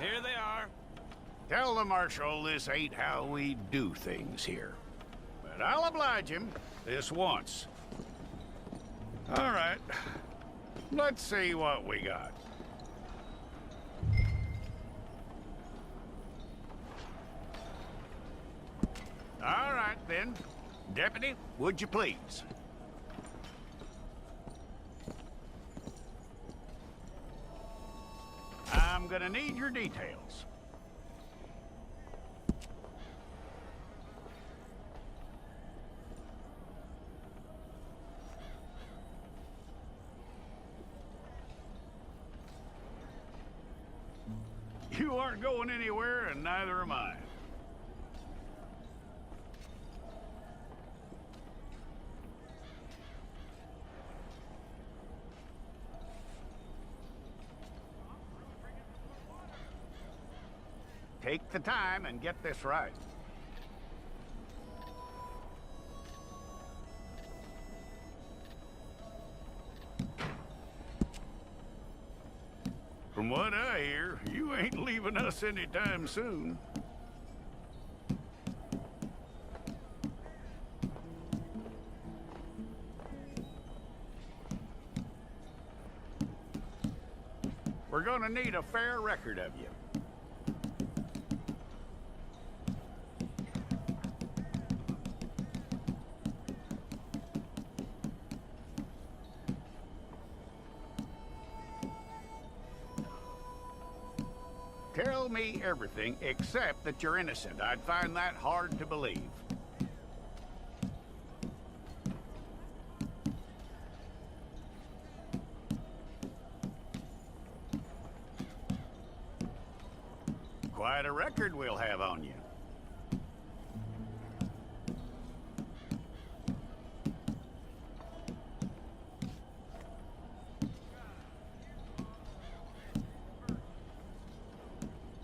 Here they are. Tell the Marshal this ain't how we do things here. But I'll oblige him this once. All right. Let's see what we got. All right, then. Deputy, would you please? I'm gonna need your details. You aren't going anywhere, and neither am I. Take the time and get this right. From what I hear, you ain't leaving us anytime soon. We're gonna need a fair record of you. Tell me everything except that you're innocent. I'd find that hard to believe. Quite a record we'll have on you.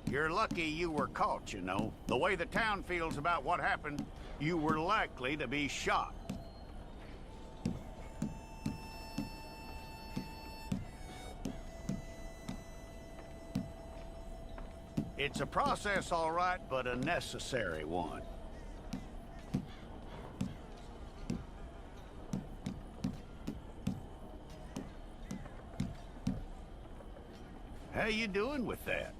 You're lucky you were caught, you know. The way the town feels about what happened, you were likely to be shot. It's a process, all right, but a necessary one. How you doing with that?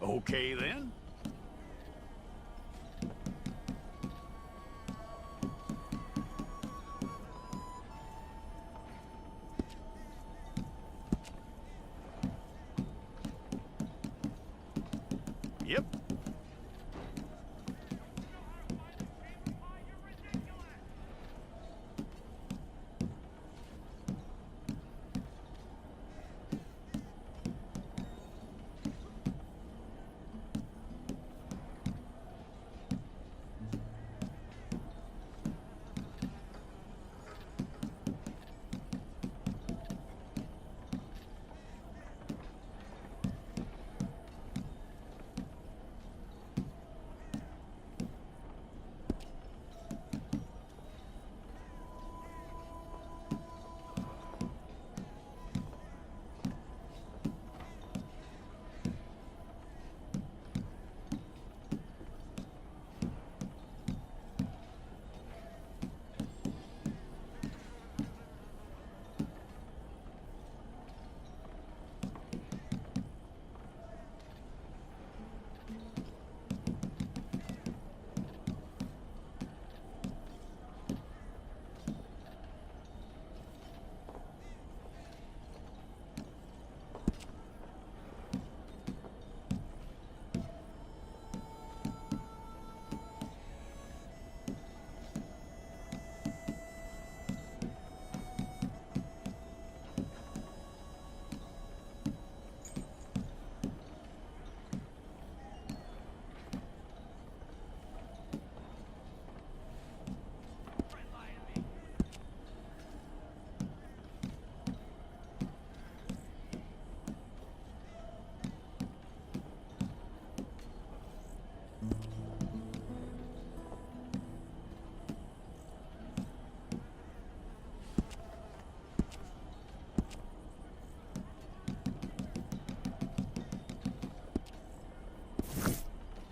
Okay, then. Yep.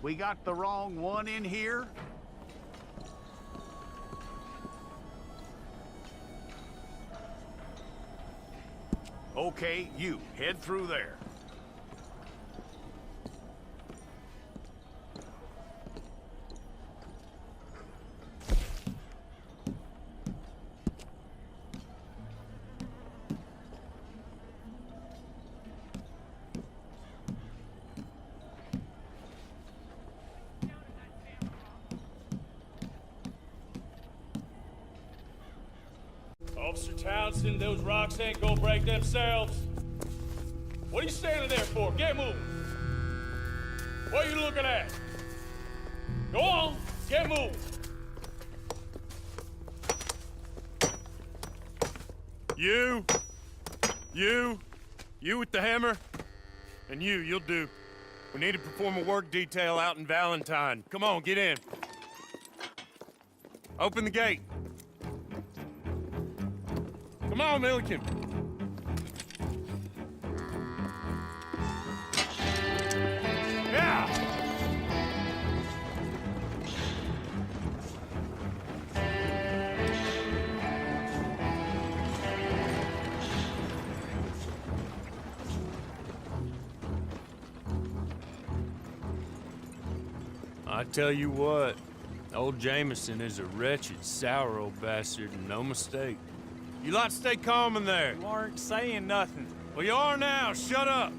We got the wrong one in here? Okay, you, head through there. Officer Townsend, those rocks ain't gonna break themselves. What are you standing there for? Get moving. What are you looking at? Go on, get moving. You with the hammer, and you'll do. We need to perform a work detail out in Valentine. Come on, get in. Open the gate. Come on, Milliken. Yeah! I tell you what, old Jameson is a wretched, sour old bastard, and no mistake. You lot stay calm in there. You aren't saying nothing. Well, you are now. Shut up.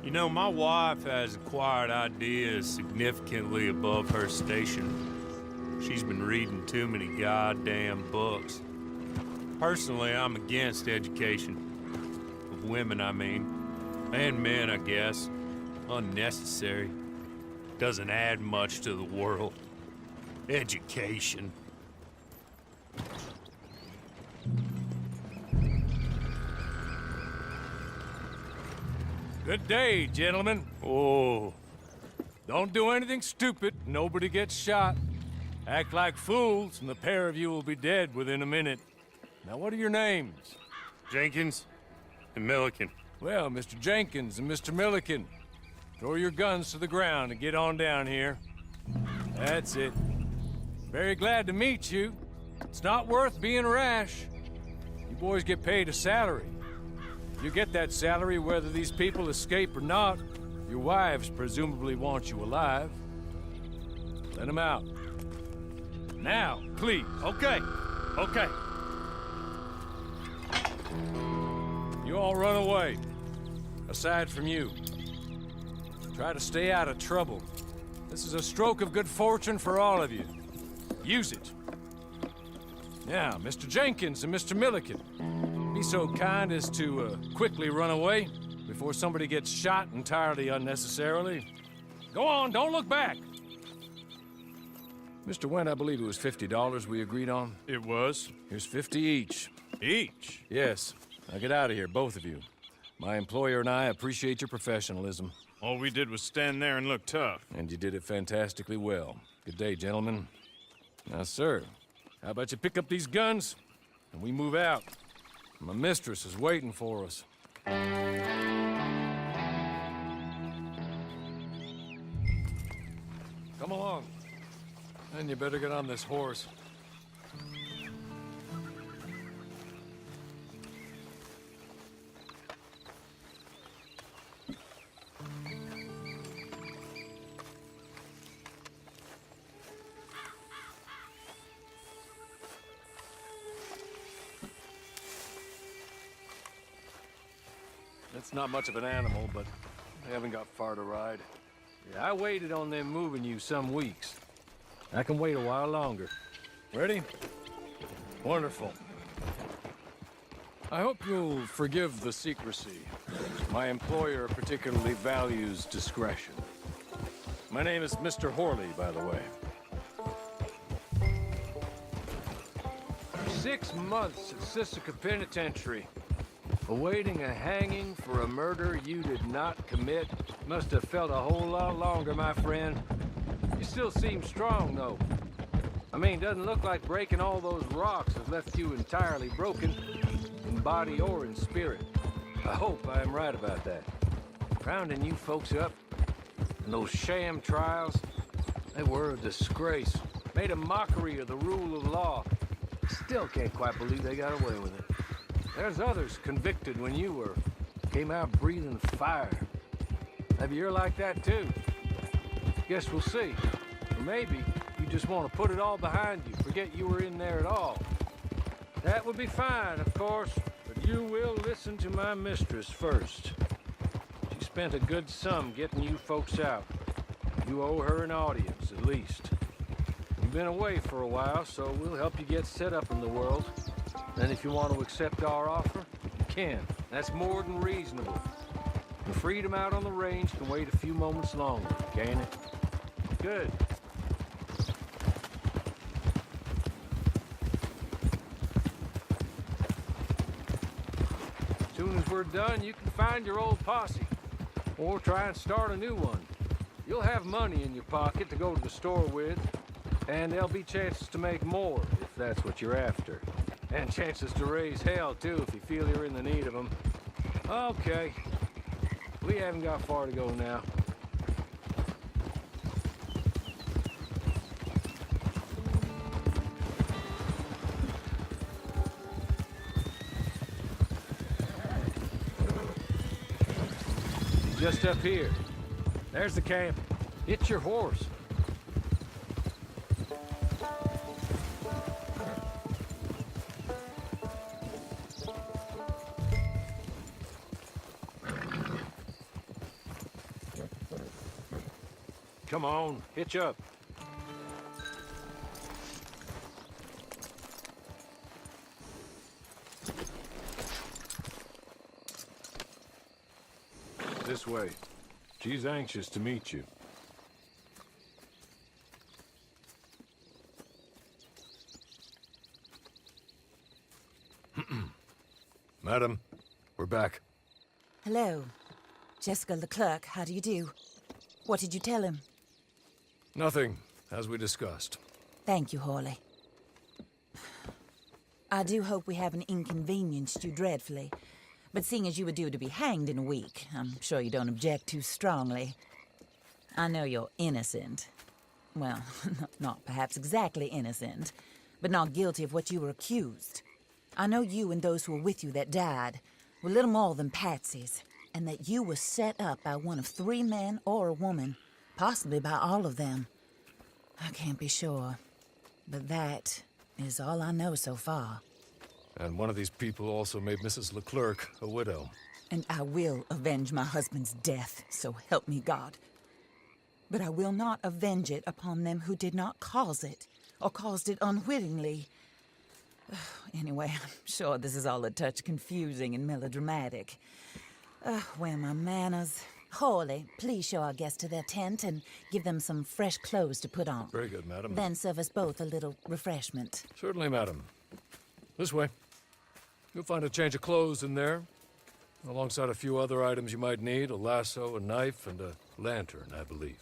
You know, my wife has acquired ideas significantly above her station. She's been reading too many goddamn books. Personally, I'm against education. Of women, I mean. And men, I guess. Unnecessary. Doesn't add much to the world. Education. Good day, gentlemen. Oh, Don't do anything stupid. Nobody gets shot. Act like fools, and the pair of you will be dead within a minute. Now, what are your names? Jenkins and Milliken. Well, Mr. Jenkins and Mr. Milliken, throw your guns to the ground and get on down here. That's it. Very glad to meet you. It's not worth being rash. You boys get paid a salary. You get that salary whether these people escape or not. Your wives presumably want you alive. Let them out. Now, please. Okay. You all run away. Aside from you. Try to stay out of trouble. This is a stroke of good fortune for all of you. Use it. Now, Mr. Jenkins and Mr. Milliken, be so kind as to quickly run away before somebody gets shot entirely unnecessarily. Go on, don't look back. Mr. Wendt, I believe it was $50 we agreed on. It was. Here's 50 each. Each? Yes. Now get out of here, both of you. My employer and I appreciate your professionalism. All we did was stand there and look tough. And you did it fantastically well. Good day, gentlemen. Now, sir, how about you pick up these guns and we move out? My mistress is waiting for us. Come along. And you better get on this horse. It's not much of an animal, but they haven't got far to ride. Yeah, I waited on them moving you some weeks. I can wait a while longer. Ready? Wonderful. I hope you'll forgive the secrecy. My employer particularly values discretion. My name is Mr. Horley, by the way. 6 months at Sisika Penitentiary. Awaiting a hanging for a murder you did not commit. Must have felt a whole lot longer, my friend. You still seem strong, though. I mean, doesn't look like breaking all those rocks has left you entirely broken, in body or in spirit. I hope I am right about that. Rounding you folks up, And those sham trials, they were a disgrace. Made a mockery of the rule of law. Still can't quite believe they got away with it. There's others convicted when you were. Came out breathing fire. Maybe you're like that too. Guess we'll see. Or maybe you just want to put it all behind you, forget you were in there at all. That would be fine, of course, but you will listen to my mistress first. She spent a good sum getting you folks out. You owe her an audience, at least. You've been away for a while, so we'll help you get set up in the world. And if you want to accept our offer, you can. That's more than reasonable. The freedom out on the range can wait a few moments longer, can't it? Good. As soon as we're done, you can find your old posse. Or try and start a new one. You'll have money in your pocket to go to the store with. And there'll be chances to make more, if that's what you're after. And chances to raise hell, too, if you feel you're in the need of them. Okay. We haven't got far to go now. Just up here. There's the camp. It's your horse. Come on, hitch up. This way. She's anxious to meet you. Madam, we're back. Hello. Jessica Leclerc, how do you do? What did you tell him? Nothing, as we discussed. Thank you, Hawley. I do hope we haven't inconvenienced you dreadfully. But seeing as you were due to be hanged in a week, I'm sure you don't object too strongly. I know you're innocent. Well, not perhaps exactly innocent, but not guilty of what you were accused. I know you and those who were with you that died were little more than patsies, and that you were set up by one of 3 men or a woman, possibly by all of them. I can't be sure, but that is all I know so far. And one of these people also made Mrs. Leclerc a widow. And I will avenge my husband's death, so help me God. But I will not avenge it upon them who did not cause it, or caused it unwittingly. Anyway, I'm sure this is all a touch confusing and melodramatic. Where are my manners? Hawley, please show our guests to their tent and give them some fresh clothes to put on. Very good, madam. Then serve us both a little refreshment. Certainly, madam. This way. You'll find a change of clothes in there, alongside a few other items you might need, a lasso, a knife, and a lantern, I believe.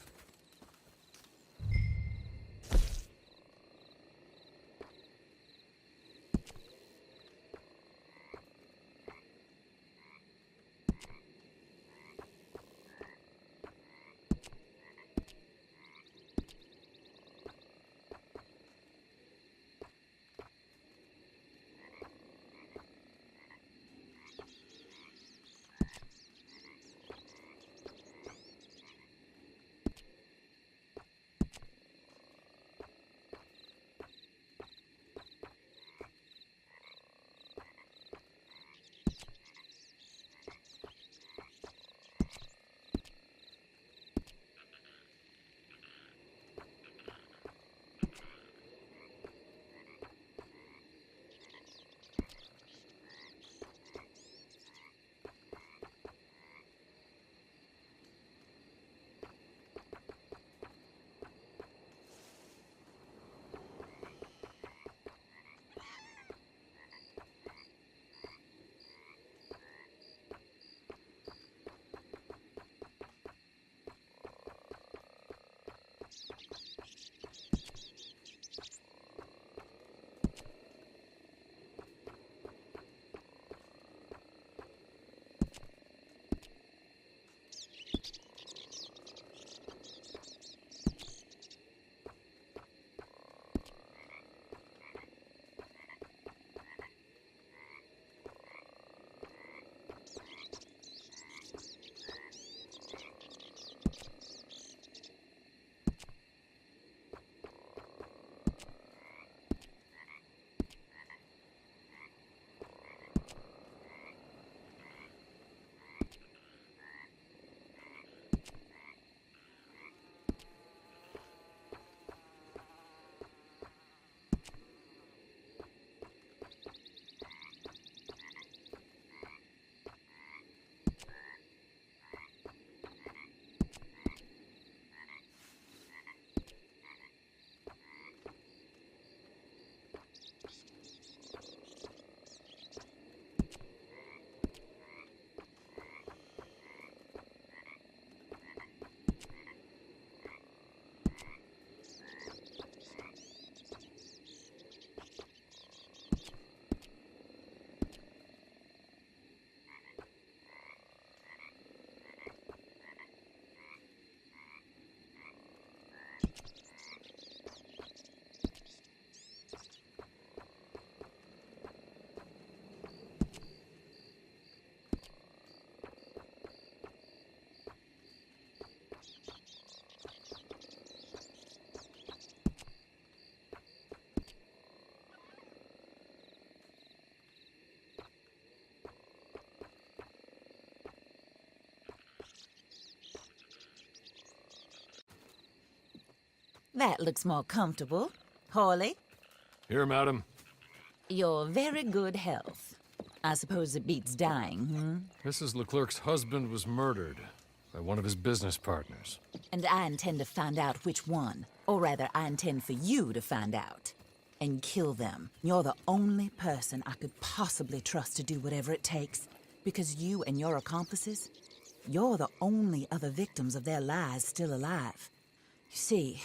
That looks more comfortable. Hawley, Here, madam. your very good health. I suppose it beats dying, Mrs. Leclerc's husband was murdered by one of his business partners. And I intend to find out which one. Or rather, I intend for you to find out. And kill them. You're the only person I could possibly trust to do whatever it takes. Because you and your accomplices, you're the only other victims of their lies still alive. You see,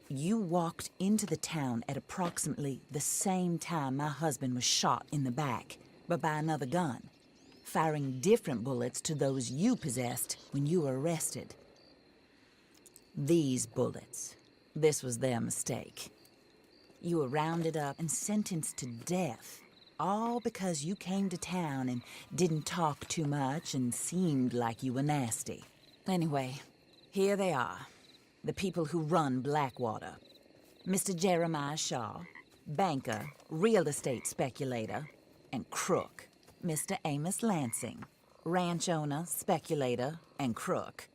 you walked into the town at approximately the same time my husband was shot in the back, but by another gun, firing different bullets to those you possessed when you were arrested. These bullets, this was their mistake. You were rounded up and sentenced to death, all because you came to town and didn't talk too much and seemed like you were nasty. Anyway, here they are, the people who run Blackwater. Mr. Jeremiah Shaw, banker, real estate speculator, and crook. Mr. Amos Lansing, ranch owner, speculator, and crook.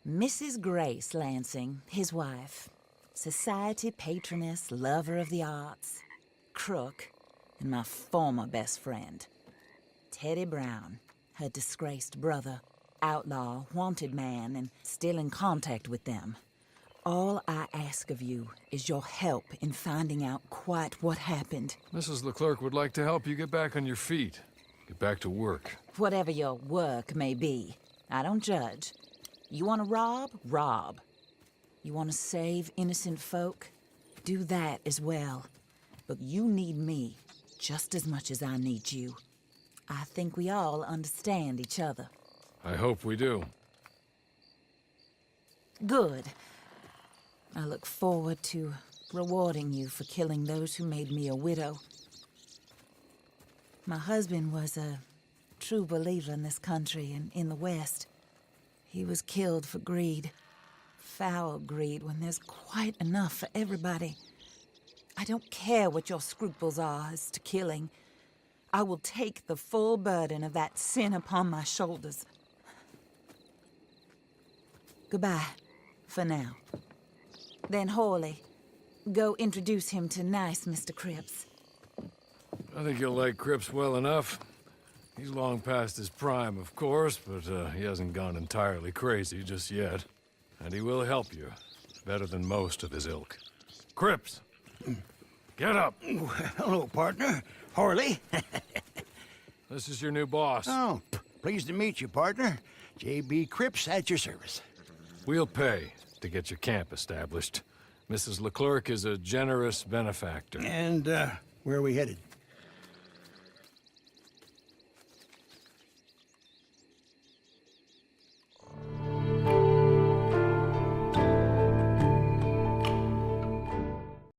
Mrs. Grace Lansing, his wife, society patroness, lover of the arts, crook, and my former best friend, Teddy Brown, her disgraced brother, outlaw, wanted man, and still in contact with them. All I ask of you is your help in finding out quite what happened. Mrs. Leclerc would like to help you get back on your feet. Get back to work. Whatever your work may be, I don't judge. You want to rob? Rob. You want to save innocent folk? Do that as well. But you need me just as much as I need you. I think we all understand each other. I hope we do. Good. I look forward to rewarding you for killing those who made me a widow. My husband was a true believer in this country and in the West. He was killed for greed. Foul greed when there's quite enough for everybody. I don't care what your scruples are as to killing. I will take the full burden of that sin upon my shoulders. Goodbye, for now. Then Hawley, go introduce him to nice Mr. Cripps. I think you'll like Cripps well enough. He's long past his prime, of course, but he hasn't gone entirely crazy just yet. And he will help you, better than most of his ilk. Cripps! Get up! Hello, partner. Harley. This is your new boss. Oh, pleased to meet you, partner. J.B. Cripps at your service. We'll pay to get your camp established. Mrs. Leclerc is a generous benefactor. And, where are we headed?